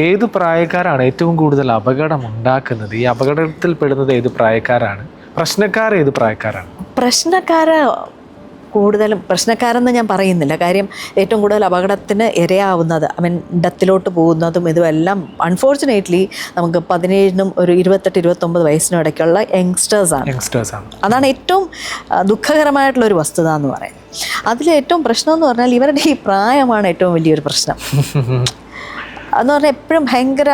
ഏത് പ്രായക്കാരാണ് ഏറ്റവും കൂടുതൽ അപകടം ഉണ്ടാക്കുന്നത്? ഈ അപകടത്തിൽ പെടുന്നത് ഏത് പ്രായക്കാരാണ്? പ്രശ്നക്കാർ ഏത് പ്രായക്കാരാണ്? കൂടുതലും പ്രശ്നക്കാരെന്ന് ഞാൻ പറയുന്നില്ല. കാര്യം ഏറ്റവും കൂടുതൽ അപകടത്തിന് ഇരയാവുന്നത്, ഡെത്തിലോട്ട് പോകുന്നതും ഇതുമെല്ലാം അൺഫോർച്ചുനേറ്റ്ലി നമുക്ക് 17-നും ഒരു 28-29 വയസ്സിനും ഇടയ്ക്കുള്ള യങ്സ്റ്റേഴ്സാണ്. അതാണ് ഏറ്റവും ദുഃഖകരമായിട്ടുള്ളൊരു വസ്തുത എന്ന് പറയുന്നത്. അതിലേറ്റവും പ്രശ്നം എന്ന് പറഞ്ഞാൽ ഇവരുടെ ഈ പ്രായമാണ് ഏറ്റവും വലിയൊരു പ്രശ്നം. എന്ന് പറഞ്ഞാൽ എപ്പോഴും ഭയങ്കര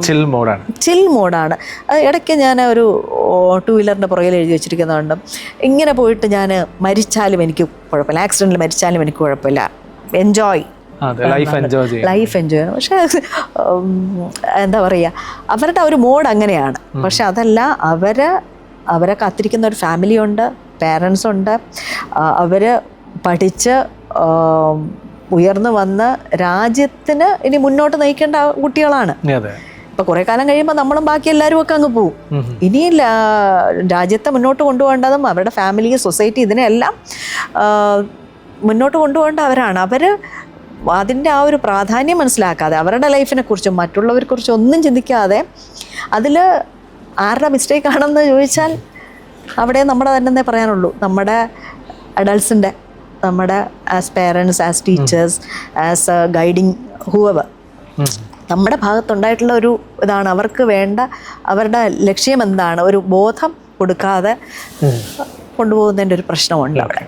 ചിൽ മോഡാണ്. ഇടയ്ക്ക് ഞാൻ ഒരു 2 വീലറിൻ്റെ പുറകിൽ എഴുതി വെച്ചിരിക്കുന്നുണ്ട്, ഇങ്ങനെ പോയിട്ട് ഞാൻ മരിച്ചാലും എനിക്ക് കുഴപ്പമില്ല, ആക്സിഡൻറ്റിൽ മരിച്ചാലും എനിക്ക് കുഴപ്പമില്ല, ലൈഫ് എൻജോയ് ചെയ്യണം. പക്ഷേ എന്താ പറയുക, അവരുടെ ഒരു മോഡ് അങ്ങനെയാണ്. പക്ഷെ അതല്ല, അവരെ കാത്തിരിക്കുന്ന ഒരു ഫാമിലി ഉണ്ട്, പേരൻസ് ഉണ്ട്, അവർ പഠിച്ച് ഉയർന്നു വന്ന് രാജ്യത്തിന് ഇനി മുന്നോട്ട് നയിക്കേണ്ട കുട്ടികളാണ്. ഇപ്പൊ കുറെ കാലം കഴിയുമ്പോൾ നമ്മളും ബാക്കി എല്ലാവരും ഒക്കെ അങ്ങ് പോവും. ഇനിയില്ല, രാജ്യത്തെ മുന്നോട്ട് കൊണ്ടുപോകേണ്ടതും അവരുടെ ഫാമിലി, സൊസൈറ്റി, ഇതിനെല്ലാം മുന്നോട്ട് കൊണ്ടുപോകേണ്ട അവരാണ്. അതിൻ്റെ ആ ഒരു പ്രാധാന്യം മനസ്സിലാക്കാതെ, അവരുടെ ലൈഫിനെ കുറിച്ചും മറ്റുള്ളവരെ കുറിച്ചും ഒന്നും ചിന്തിക്കാതെ, അതിൽ ആരുടെ മിസ്റ്റേക്ക് ആണെന്ന് ചോദിച്ചാൽ അവിടെ നമ്മുടെ തന്നെ പറയാനുള്ളൂ, നമ്മുടെ അഡൾട്ട്സിൻ്റെ, നമ്മുടെ as parents, as teachers, as guiding Hoover, നമ്മുടെ ഭാഗത്തുണ്ടായിട്ടുള്ള ഒരു ഇതാണ്. അവർക്ക് വേണ്ട, അവരുടെ ലക്ഷ്യം എന്താണ്, ഒരു ബോധം കൊടുക്കാതെ കൊണ്ടുപോകുന്നതിൻ്റെ ഒരു പ്രശ്നമുണ്ട് അവിടെ.